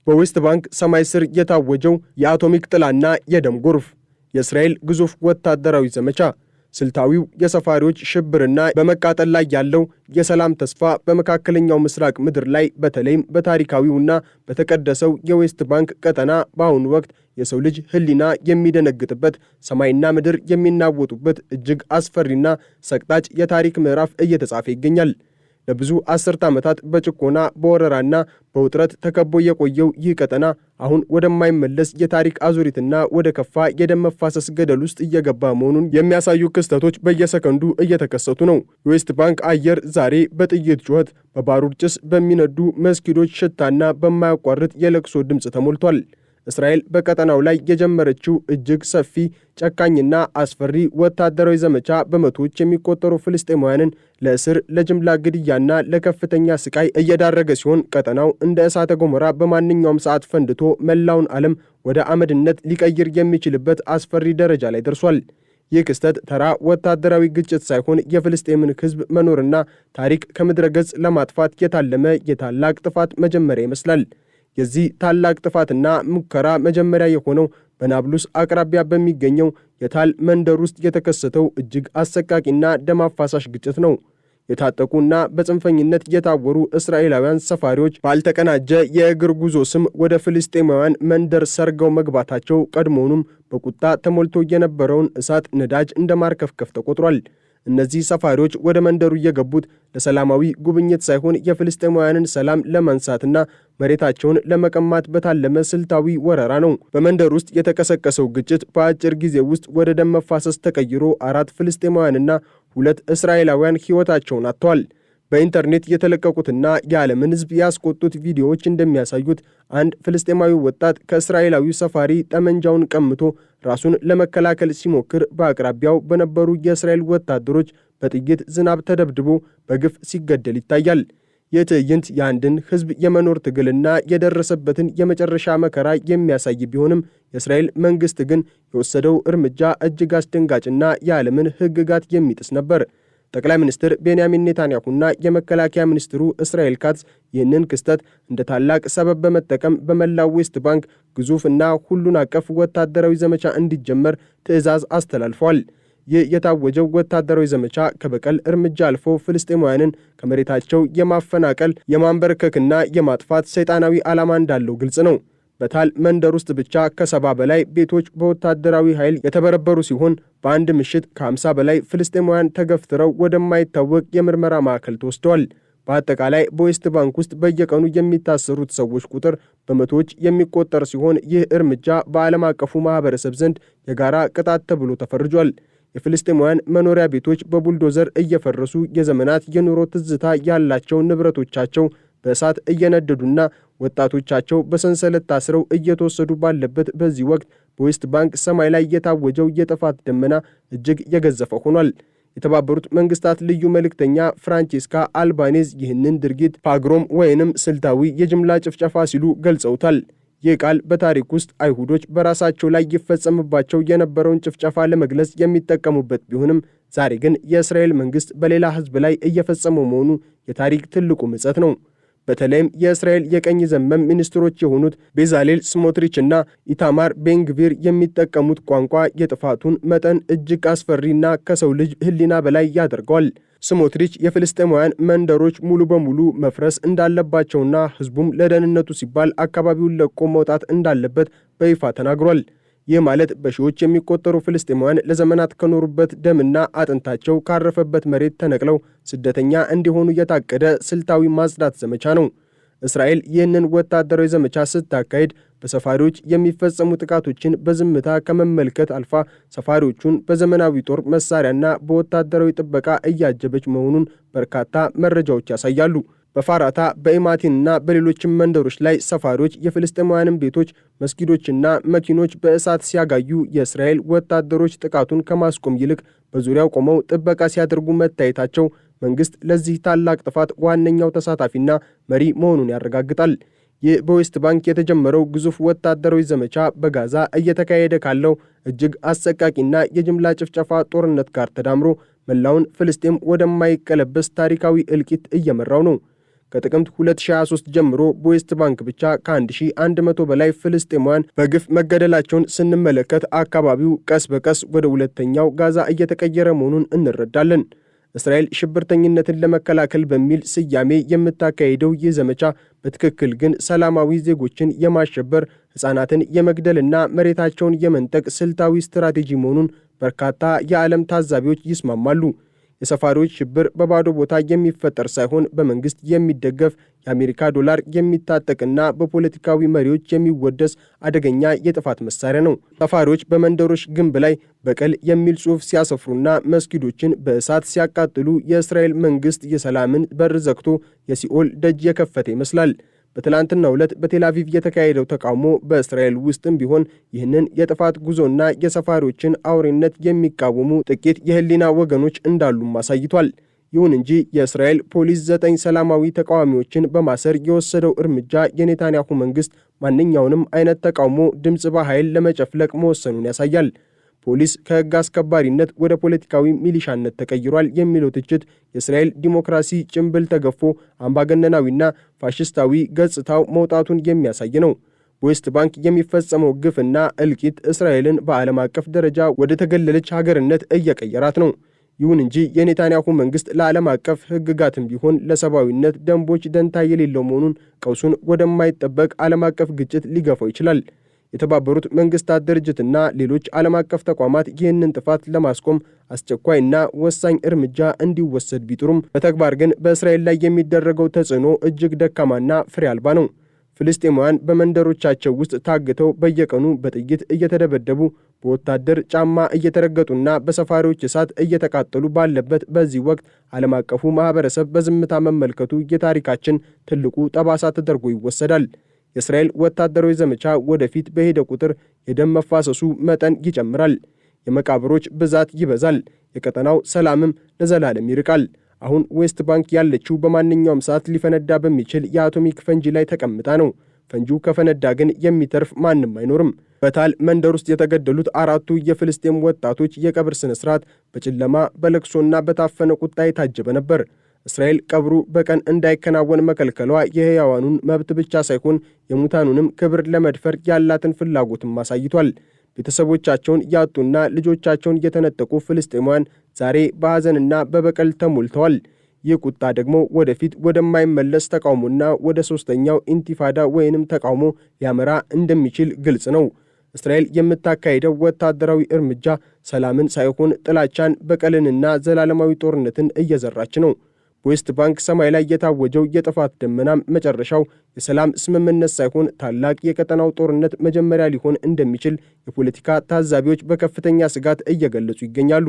በዌስት ባንክ ሰማይ ስር የታወጀው የአቶሚክ ጥላና የደም ጎርፍ፣ የእስራኤል ግዙፍ ወታደራዊ ዘመቻ፣ ስልታዊው የሰፋሪዎች ሽብርና በመቃጠል ላይ ያለው የሰላም ተስፋ በመካከለኛው ምስራቅ ምድር ላይ በተለይም በታሪካዊውና በተቀደሰው የዌስት ባንክ ቀጠና በአሁኑ ወቅት የሰው ልጅ ሕሊና የሚደነግጥበት፣ ሰማይና ምድር የሚናወጡበት እጅግ አስፈሪና ሰቅጣጭ የታሪክ ምዕራፍ እየተጻፈ ይገኛል። ለብዙ አስርት ዓመታት በጭቆና በወረራና በውጥረት ተከቦ የቆየው ይህ ቀጠና አሁን ወደማይመለስ የታሪክ አዙሪትና ወደ ከፋ የደም መፋሰስ ገደል ውስጥ እየገባ መሆኑን የሚያሳዩ ክስተቶች በየሰከንዱ እየተከሰቱ ነው። የዌስት ባንክ አየር ዛሬ በጥይት ጩኸት፣ በባሩድ ጭስ፣ በሚነዱ መስጊዶች ሽታና በማያቋርጥ የለቅሶ ድምፅ ተሞልቷል። እስራኤል በቀጠናው ላይ የጀመረችው እጅግ ሰፊ ጨካኝና አስፈሪ ወታደራዊ ዘመቻ በመቶዎች የሚቆጠሩ ፍልስጤማውያንን ለእስር፣ ለጅምላ ግድያና ለከፍተኛ ስቃይ እየዳረገ ሲሆን ቀጠናው እንደ እሳተ ገሞራ በማንኛውም ሰዓት ፈንድቶ መላውን ዓለም ወደ አመድነት ሊቀይር የሚችልበት አስፈሪ ደረጃ ላይ ደርሷል። ይህ ክስተት ተራ ወታደራዊ ግጭት ሳይሆን የፍልስጤምን ሕዝብ መኖርና ታሪክ ከምድረ ገጽ ለማጥፋት የታለመ የታላቅ ጥፋት መጀመሪያ ይመስላል። የዚህ ታላቅ ጥፋትና ሙከራ መጀመሪያ የሆነው በናብሉስ አቅራቢያ በሚገኘው የታል መንደር ውስጥ የተከሰተው እጅግ አሰቃቂና ደም አፋሳሽ ግጭት ነው። የታጠቁና በጽንፈኝነት የታወሩ እስራኤላውያን ሰፋሪዎች ባልተቀናጀ የእግር ጉዞ ስም ወደ ፍልስጤማውያን መንደር ሰርገው መግባታቸው ቀድሞውኑም በቁጣ ተሞልቶ የነበረውን እሳት ነዳጅ እንደ ማርከፍከፍ ተቆጥሯል። እነዚህ ሰፋሪዎች ወደ መንደሩ የገቡት ለሰላማዊ ጉብኝት ሳይሆን የፍልስጤማውያንን ሰላም ለማንሳትና መሬታቸውን ለመቀማት በታለመ ስልታዊ ወረራ ነው። በመንደር ውስጥ የተቀሰቀሰው ግጭት በአጭር ጊዜ ውስጥ ወደ ደም መፋሰስ ተቀይሮ 4 ፍልስጤማውያንና 2 እስራኤላውያን ሕይወታቸውን አጥተዋል። በኢንተርኔት የተለቀቁትና የዓለምን ሕዝብ ያስቆጡት ቪዲዮዎች እንደሚያሳዩት አንድ ፍልስጤማዊ ወጣት ከእስራኤላዊ ሰፋሪ ጠመንጃውን ቀምቶ ራሱን ለመከላከል ሲሞክር በአቅራቢያው በነበሩ የእስራኤል ወታደሮች በጥይት ዝናብ ተደብድቦ በግፍ ሲገደል ይታያል። ይህ ትዕይንት የአንድን ሕዝብ የመኖር ትግልና የደረሰበትን የመጨረሻ መከራ የሚያሳይ ቢሆንም የእስራኤል መንግሥት ግን የወሰደው እርምጃ እጅግ አስደንጋጭና የዓለምን ሕግጋት የሚጥስ ነበር። ጠቅላይ ሚኒስትር ቤንያሚን ኔታንያሁና የመከላከያ ሚኒስትሩ እስራኤል ካትዝ ይህንን ክስተት እንደ ታላቅ ሰበብ በመጠቀም በመላው ዌስት ባንክ ግዙፍና ሁሉን አቀፍ ወታደራዊ ዘመቻ እንዲጀመር ትዕዛዝ አስተላልፈዋል። ይህ የታወጀው ወታደራዊ ዘመቻ ከበቀል እርምጃ አልፎ ፍልስጤማውያንን ከመሬታቸው የማፈናቀል የማንበርከክና የማጥፋት ሰይጣናዊ ዓላማ እንዳለው ግልጽ ነው። በታል መንደር ውስጥ ብቻ ከ70 በላይ ቤቶች በወታደራዊ ኃይል የተበረበሩ ሲሆን በአንድ ምሽት ከ50 በላይ ፍልስጤማውያን ተገፍትረው ወደማይታወቅ የምርመራ ማዕከል ተወስደዋል። በአጠቃላይ በዌስት ባንክ ውስጥ በየቀኑ የሚታሰሩት ሰዎች ቁጥር በመቶዎች የሚቆጠር ሲሆን ይህ እርምጃ በዓለም አቀፉ ማህበረሰብ ዘንድ የጋራ ቅጣት ተብሎ ተፈርጇል። የፍልስጤማውያን መኖሪያ ቤቶች በቡልዶዘር እየፈረሱ የዘመናት የኑሮ ትዝታ ያላቸው ንብረቶቻቸው በእሳት እየነደዱና ወጣቶቻቸው በሰንሰለት ታስረው እየተወሰዱ ባለበት በዚህ ወቅት በዌስት ባንክ ሰማይ ላይ የታወጀው የጥፋት ደመና እጅግ የገዘፈ ሆኗል። የተባበሩት መንግስታት ልዩ መልእክተኛ ፍራንቼስካ አልባኔዝ ይህንን ድርጊት ፓግሮም ወይንም ስልታዊ የጅምላ ጭፍጨፋ ሲሉ ገልጸውታል። ይህ ቃል በታሪክ ውስጥ አይሁዶች በራሳቸው ላይ ይፈጸምባቸው የነበረውን ጭፍጨፋ ለመግለጽ የሚጠቀሙበት ቢሆንም ዛሬ ግን የእስራኤል መንግስት በሌላ ሕዝብ ላይ እየፈጸመው መሆኑ የታሪክ ትልቁ ምጸት ነው። በተለይም የእስራኤል የቀኝ ዘመም ሚኒስትሮች የሆኑት ቤዛሌል ስሞትሪች እና ኢታማር ቤንግቪር የሚጠቀሙት ቋንቋ የጥፋቱን መጠን እጅግ አስፈሪና ከሰው ልጅ ሕሊና በላይ ያደርገዋል። ስሞትሪች የፍልስጤማውያን መንደሮች ሙሉ በሙሉ መፍረስ እንዳለባቸውና ሕዝቡም ለደህንነቱ ሲባል አካባቢውን ለቆ መውጣት እንዳለበት በይፋ ተናግሯል። ይህ ማለት በሺዎች የሚቆጠሩ ፍልስጤማውያን ለዘመናት ከኖሩበት ደምና አጥንታቸው ካረፈበት መሬት ተነቅለው ስደተኛ እንዲሆኑ የታቀደ ስልታዊ ማጽዳት ዘመቻ ነው። እስራኤል ይህንን ወታደራዊ ዘመቻ ስታካሄድ በሰፋሪዎች የሚፈጸሙ ጥቃቶችን በዝምታ ከመመልከት አልፋ ሰፋሪዎቹን በዘመናዊ ጦር መሳሪያና በወታደራዊ ጥበቃ እያጀበች መሆኑን በርካታ መረጃዎች ያሳያሉ። በፋራታ በኢማቲንና በሌሎችም መንደሮች ላይ ሰፋሪዎች የፍልስጤማውያንን ቤቶች፣ መስጊዶችና መኪኖች በእሳት ሲያጋዩ የእስራኤል ወታደሮች ጥቃቱን ከማስቆም ይልቅ በዙሪያው ቆመው ጥበቃ ሲያደርጉ መታየታቸው መንግስት ለዚህ ታላቅ ጥፋት ዋነኛው ተሳታፊና መሪ መሆኑን ያረጋግጣል። ይህ በዌስት ባንክ የተጀመረው ግዙፍ ወታደራዊ ዘመቻ በጋዛ እየተካሄደ ካለው እጅግ አሰቃቂና የጅምላ ጭፍጨፋ ጦርነት ጋር ተዳምሮ መላውን ፍልስጤም ወደማይቀለበስ ታሪካዊ እልቂት እየመራው ነው። ከጥቅምት 2023 ጀምሮ በዌስት ባንክ ብቻ ከ1100 በላይ ፍልስጤማውያን በግፍ መገደላቸውን ስንመለከት አካባቢው ቀስ በቀስ ወደ ሁለተኛው ጋዛ እየተቀየረ መሆኑን እንረዳለን። እስራኤል ሽብርተኝነትን ለመከላከል በሚል ስያሜ የምታካሄደው ይህ ዘመቻ በትክክል ግን ሰላማዊ ዜጎችን የማሸበር ሕፃናትን የመግደልና መሬታቸውን የመንጠቅ ስልታዊ ስትራቴጂ መሆኑን በርካታ የዓለም ታዛቢዎች ይስማማሉ። የሰፋሪዎች ሽብር በባዶ ቦታ የሚፈጠር ሳይሆን በመንግስት የሚደገፍ የአሜሪካ ዶላር የሚታጠቅና በፖለቲካዊ መሪዎች የሚወደስ አደገኛ የጥፋት መሳሪያ ነው። ሰፋሪዎች በመንደሮች ግንብ ላይ በቀል የሚል ጽሑፍ ሲያሰፍሩና መስጊዶችን በእሳት ሲያቃጥሉ የእስራኤል መንግስት የሰላምን በር ዘግቶ የሲኦል ደጅ የከፈተ ይመስላል። በትላንትናው ዕለት በቴል አቪቭ የተካሄደው ተቃውሞ በእስራኤል ውስጥም ቢሆን ይህንን የጥፋት ጉዞና የሰፋሪዎችን አውሬነት የሚቃወሙ ጥቂት የህሊና ወገኖች እንዳሉም አሳይቷል። ይሁን እንጂ የእስራኤል ፖሊስ 9 ሰላማዊ ተቃዋሚዎችን በማሰር የወሰደው እርምጃ የኔታንያሁ መንግስት ማንኛውንም አይነት ተቃውሞ ድምፅ በኃይል ለመጨፍለቅ መወሰኑን ያሳያል። ፖሊስ ከህግ አስከባሪነት ወደ ፖለቲካዊ ሚሊሻነት ተቀይሯል የሚለው ትችት የእስራኤል ዲሞክራሲ ጭንብል ተገፎ አምባገነናዊና ፋሽስታዊ ገጽታው መውጣቱን የሚያሳይ ነው። በዌስት ባንክ የሚፈጸመው ግፍና እልቂት እስራኤልን በዓለም አቀፍ ደረጃ ወደ ተገለለች ሀገርነት እየቀየራት ነው። ይሁን እንጂ የኔታንያሁ መንግስት ለዓለም አቀፍ ህግጋትም ቢሆን ለሰብአዊነት ደንቦች ደንታ የሌለው መሆኑን ቀውሱን ወደማይጠበቅ ዓለም አቀፍ ግጭት ሊገፋው ይችላል። የተባበሩት መንግስታት ድርጅትና ሌሎች ዓለም አቀፍ ተቋማት ይህንን ጥፋት ለማስቆም አስቸኳይና ወሳኝ እርምጃ እንዲወሰድ ቢጥሩም በተግባር ግን በእስራኤል ላይ የሚደረገው ተጽዕኖ እጅግ ደካማና ፍሬ አልባ ነው። ፍልስጤማውያን በመንደሮቻቸው ውስጥ ታግተው በየቀኑ በጥይት እየተደበደቡ በወታደር ጫማ እየተረገጡና በሰፋሪዎች እሳት እየተቃጠሉ ባለበት በዚህ ወቅት ዓለም አቀፉ ማህበረሰብ በዝምታ መመልከቱ የታሪካችን ትልቁ ጠባሳ ተደርጎ ይወሰዳል። የእስራኤል ወታደራዊ ዘመቻ ወደፊት በሄደ ቁጥር የደም መፋሰሱ መጠን ይጨምራል፣ የመቃብሮች ብዛት ይበዛል፣ የቀጠናው ሰላምም ለዘላለም ይርቃል። አሁን ዌስት ባንክ ያለችው በማንኛውም ሰዓት ሊፈነዳ በሚችል የአቶሚክ ፈንጂ ላይ ተቀምጣ ነው። ፈንጂው ከፈነዳ ግን የሚተርፍ ማንም አይኖርም። በታል መንደር ውስጥ የተገደሉት 4ቱ የፍልስጤም ወጣቶች የቀብር ስነ ስርዓት በጨለማ በለቅሶና በታፈነ ቁጣ የታጀበ ነበር። እስራኤል ቀብሩ በቀን እንዳይከናወን መከልከሏ የሕያዋኑን መብት ብቻ ሳይሆን የሙታኑንም ክብር ለመድፈር ያላትን ፍላጎትም አሳይቷል። ቤተሰቦቻቸውን ያጡና ልጆቻቸውን የተነጠቁ ፍልስጤማውያን ዛሬ በሐዘንና በበቀል ተሞልተዋል። ይህ ቁጣ ደግሞ ወደፊት ወደማይመለስ ተቃውሞና ወደ ሶስተኛው ኢንቲፋዳ ወይንም ተቃውሞ ሊያመራ እንደሚችል ግልጽ ነው። እስራኤል የምታካሄደው ወታደራዊ እርምጃ ሰላምን ሳይሆን ጥላቻን፣ በቀልንና ዘላለማዊ ጦርነትን እየዘራች ነው። በዌስት ባንክ ሰማይ ላይ የታወጀው የጥፋት ደመናም መጨረሻው የሰላም ስምምነት ሳይሆን ታላቅ የቀጠናው ጦርነት መጀመሪያ ሊሆን እንደሚችል የፖለቲካ ታዛቢዎች በከፍተኛ ስጋት እየገለጹ ይገኛሉ።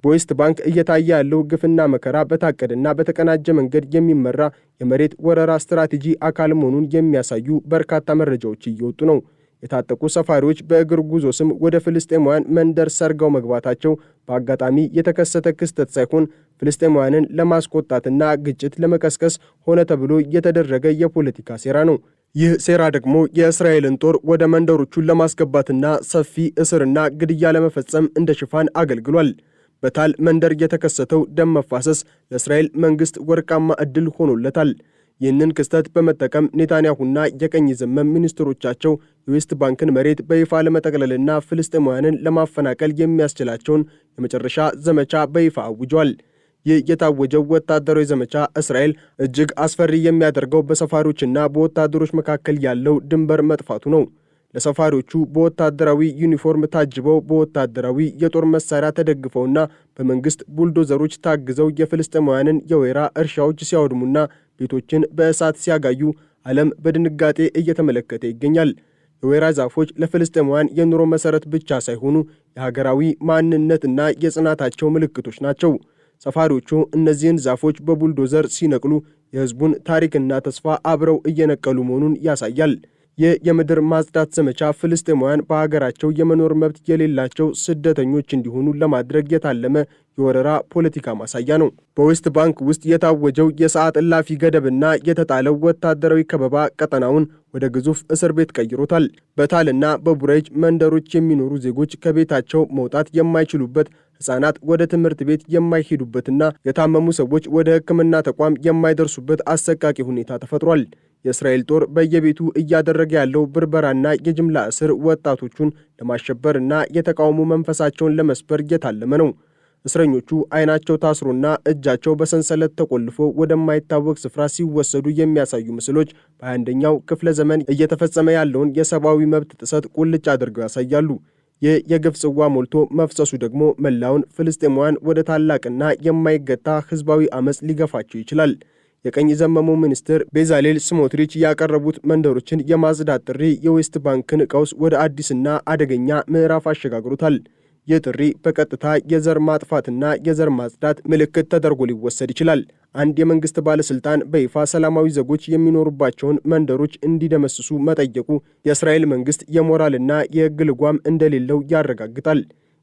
በዌስት ባንክ እየታየ ያለው ግፍና መከራ በታቀደና በተቀናጀ መንገድ የሚመራ የመሬት ወረራ ስትራቴጂ አካል መሆኑን የሚያሳዩ በርካታ መረጃዎች እየወጡ ነው። የታጠቁ ሰፋሪዎች በእግር ጉዞ ስም ወደ ፍልስጤማውያን መንደር ሰርገው መግባታቸው በአጋጣሚ የተከሰተ ክስተት ሳይሆን ፍልስጤማውያንን ለማስቆጣትና ግጭት ለመቀስቀስ ሆነ ተብሎ የተደረገ የፖለቲካ ሴራ ነው። ይህ ሴራ ደግሞ የእስራኤልን ጦር ወደ መንደሮቹን ለማስገባትና ሰፊ እስርና ግድያ ለመፈጸም እንደ ሽፋን አገልግሏል። በታል መንደር የተከሰተው ደም መፋሰስ ለእስራኤል መንግስት ወርቃማ ዕድል ሆኖለታል። ይህንን ክስተት በመጠቀም ኔታንያሁና የቀኝ ዘመም ሚኒስትሮቻቸው የዌስት ባንክን መሬት በይፋ ለመጠቅለልና ፍልስጤማውያንን ለማፈናቀል የሚያስችላቸውን የመጨረሻ ዘመቻ በይፋ አውጇል። ይህ የታወጀው ወታደራዊ ዘመቻ እስራኤል እጅግ አስፈሪ የሚያደርገው በሰፋሪዎችና በወታደሮች መካከል ያለው ድንበር መጥፋቱ ነው። ለሰፋሪዎቹ በወታደራዊ ዩኒፎርም ታጅበው በወታደራዊ የጦር መሳሪያ ተደግፈውና በመንግስት ቡልዶዘሮች ታግዘው የፍልስጤማውያንን የወይራ እርሻዎች ሲያወድሙና ቤቶችን በእሳት ሲያጋዩ ዓለም በድንጋጤ እየተመለከተ ይገኛል። የወይራ ዛፎች ለፍልስጤማውያን የኑሮ መሰረት ብቻ ሳይሆኑ የሀገራዊ ማንነትና የጽናታቸው ምልክቶች ናቸው። ሰፋሪዎቹ እነዚህን ዛፎች በቡልዶዘር ሲነቅሉ የህዝቡን ታሪክና ተስፋ አብረው እየነቀሉ መሆኑን ያሳያል። ይህ የምድር ማጽዳት ዘመቻ ፍልስጤማውያን በሀገራቸው የመኖር መብት የሌላቸው ስደተኞች እንዲሆኑ ለማድረግ የታለመ የወረራ ፖለቲካ ማሳያ ነው። በዌስት ባንክ ውስጥ የታወጀው የሰዓት እላፊ ገደብና የተጣለው ወታደራዊ ከበባ ቀጠናውን ወደ ግዙፍ እስር ቤት ቀይሮታል። በታልና በቡሬጅ መንደሮች የሚኖሩ ዜጎች ከቤታቸው መውጣት የማይችሉበት፣ ሕፃናት ወደ ትምህርት ቤት የማይሄዱበትና የታመሙ ሰዎች ወደ ሕክምና ተቋም የማይደርሱበት አሰቃቂ ሁኔታ ተፈጥሯል። የእስራኤል ጦር በየቤቱ እያደረገ ያለው ብርበራና የጅምላ እስር ወጣቶቹን ለማሸበርና የተቃውሞ መንፈሳቸውን ለመስበር እየታለመ ነው። እስረኞቹ ዓይናቸው ታስሮና እጃቸው በሰንሰለት ተቆልፎ ወደማይታወቅ ስፍራ ሲወሰዱ የሚያሳዩ ምስሎች በ21ኛው ክፍለ ዘመን እየተፈጸመ ያለውን የሰብአዊ መብት ጥሰት ቁልጭ አድርገው ያሳያሉ። ይህ የግፍ ጽዋ ሞልቶ መፍሰሱ ደግሞ መላውን ፍልስጤማውያን ወደ ታላቅና የማይገታ ህዝባዊ አመፅ ሊገፋቸው ይችላል። የቀኝ ዘመሙ ሚኒስትር ቤዛሌል ስሞትሪች ያቀረቡት መንደሮችን የማጽዳት ጥሪ የዌስት ባንክን ቀውስ ወደ አዲስና አደገኛ ምዕራፍ አሸጋግሮታል። ይህ ጥሪ በቀጥታ የዘር ማጥፋትና የዘር ማጽዳት ምልክት ተደርጎ ሊወሰድ ይችላል። አንድ የመንግስት ባለስልጣን በይፋ ሰላማዊ ዜጎች የሚኖሩባቸውን መንደሮች እንዲደመስሱ መጠየቁ የእስራኤል መንግስት የሞራልና የህግ ልጓም እንደሌለው ያረጋግጣል።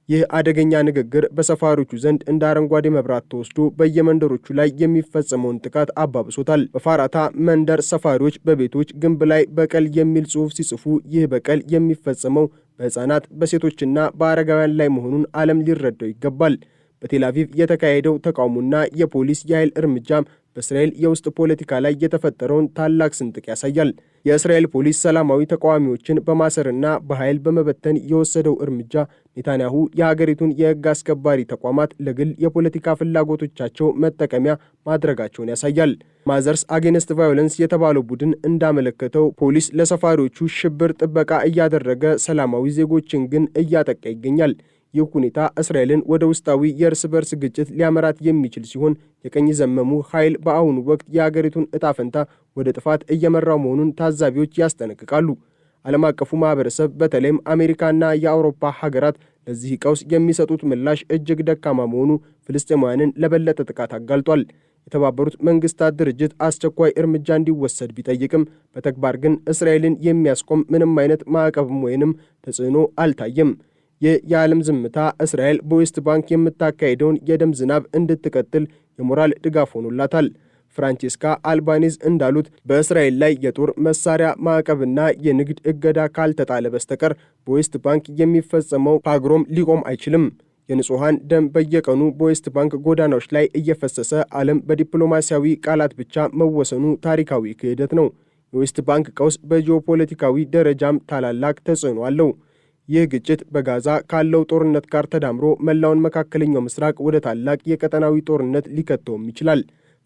ይህ አደገኛ ንግግር በሰፋሪዎቹ ዘንድ እንደ አረንጓዴ መብራት ተወስዶ በየመንደሮቹ ላይ የሚፈጸመውን ጥቃት አባብሶታል። በፋራታ መንደር ሰፋሪዎች በቤቶች ግንብ ላይ በቀል የሚል ጽሑፍ ሲጽፉ ይህ በቀል የሚፈጸመው በሕፃናት በሴቶችና በአረጋውያን ላይ መሆኑን ዓለም ሊረዳው ይገባል። በቴል አቪቭ የተካሄደው ተቃውሞና የፖሊስ የኃይል እርምጃም በእስራኤል የውስጥ ፖለቲካ ላይ የተፈጠረውን ታላቅ ስንጥቅ ያሳያል። የእስራኤል ፖሊስ ሰላማዊ ተቃዋሚዎችን በማሰርና በኃይል በመበተን የወሰደው እርምጃ ኔታንያሁ የሀገሪቱን የሕግ አስከባሪ ተቋማት ለግል የፖለቲካ ፍላጎቶቻቸው መጠቀሚያ ማድረጋቸውን ያሳያል። ማዘርስ አጌንስት ቫዮለንስ የተባለው ቡድን እንዳመለከተው ፖሊስ ለሰፋሪዎቹ ሽብር ጥበቃ እያደረገ ሰላማዊ ዜጎችን ግን እያጠቃ ይገኛል። ይህ ሁኔታ እስራኤልን ወደ ውስጣዊ የእርስ በርስ ግጭት ሊያመራት የሚችል ሲሆን የቀኝ ዘመሙ ኃይል በአሁኑ ወቅት የአገሪቱን ዕጣ ፈንታ ወደ ጥፋት እየመራው መሆኑን ታዛቢዎች ያስጠነቅቃሉ። ዓለም አቀፉ ማህበረሰብ በተለይም አሜሪካና የአውሮፓ ሀገራት ለዚህ ቀውስ የሚሰጡት ምላሽ እጅግ ደካማ መሆኑ ፍልስጤማውያንን ለበለጠ ጥቃት አጋልጧል። የተባበሩት መንግስታት ድርጅት አስቸኳይ እርምጃ እንዲወሰድ ቢጠይቅም በተግባር ግን እስራኤልን የሚያስቆም ምንም አይነት ማዕቀብም ወይንም ተጽዕኖ አልታየም። ይህ የዓለም ዝምታ እስራኤል በዌስት ባንክ የምታካሄደውን የደም ዝናብ እንድትቀጥል የሞራል ድጋፍ ሆኖላታል። ፍራንቼስካ አልባኒዝ እንዳሉት በእስራኤል ላይ የጦር መሳሪያ ማዕቀብና የንግድ እገዳ ካልተጣለ በስተቀር በዌስት ባንክ የሚፈጸመው ፓግሮም ሊቆም አይችልም። የንጹሐን ደም በየቀኑ በዌስት ባንክ ጎዳናዎች ላይ እየፈሰሰ ዓለም በዲፕሎማሲያዊ ቃላት ብቻ መወሰኑ ታሪካዊ ክህደት ነው። የዌስት ባንክ ቀውስ በጂኦፖለቲካዊ ደረጃም ታላላቅ ተጽዕኖ አለው። ይህ ግጭት በጋዛ ካለው ጦርነት ጋር ተዳምሮ መላውን መካከለኛው ምስራቅ ወደ ታላቅ የቀጠናዊ ጦርነት ሊከተውም ይችላል።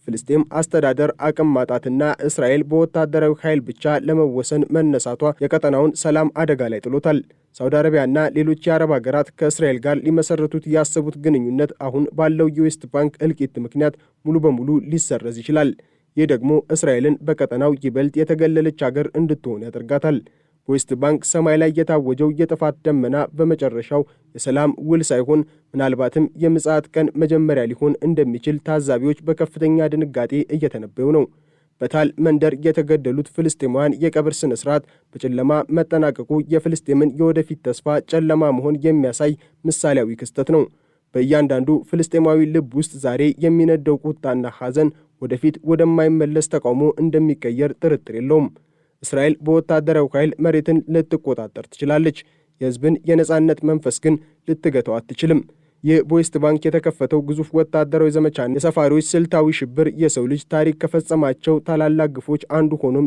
ፍልስጤም አስተዳደር አቅም ማጣትና እስራኤል በወታደራዊ ኃይል ብቻ ለመወሰን መነሳቷ የቀጠናውን ሰላም አደጋ ላይ ጥሎታል። ሳውዲ አረቢያና ሌሎች የአረብ ሀገራት ከእስራኤል ጋር ሊመሰረቱት ያሰቡት ግንኙነት አሁን ባለው የዌስት ባንክ እልቂት ምክንያት ሙሉ በሙሉ ሊሰረዝ ይችላል። ይህ ደግሞ እስራኤልን በቀጠናው ይበልጥ የተገለለች ሀገር እንድትሆን ያደርጋታል። በዌስት ባንክ ሰማይ ላይ የታወጀው የጥፋት ደመና በመጨረሻው የሰላም ውል ሳይሆን ምናልባትም የምጽአት ቀን መጀመሪያ ሊሆን እንደሚችል ታዛቢዎች በከፍተኛ ድንጋጤ እየተነበዩ ነው። በታል መንደር የተገደሉት ፍልስጤማውያን የቀብር ስነ ስርዓት በጨለማ መጠናቀቁ የፍልስጤምን የወደፊት ተስፋ ጨለማ መሆን የሚያሳይ ምሳሌያዊ ክስተት ነው። በእያንዳንዱ ፍልስጤማዊ ልብ ውስጥ ዛሬ የሚነደው ቁጣና ሐዘን ወደፊት ወደማይመለስ ተቃውሞ እንደሚቀየር ጥርጥር የለውም። እስራኤል በወታደራዊ ኃይል መሬትን ልትቆጣጠር ትችላለች። የሕዝብን የነጻነት መንፈስ ግን ልትገተው አትችልም። ይህ በዌስት ባንክ የተከፈተው ግዙፍ ወታደራዊ ዘመቻና የሰፋሪዎች ስልታዊ ሽብር የሰው ልጅ ታሪክ ከፈጸማቸው ታላላቅ ግፎች አንዱ ሆኖም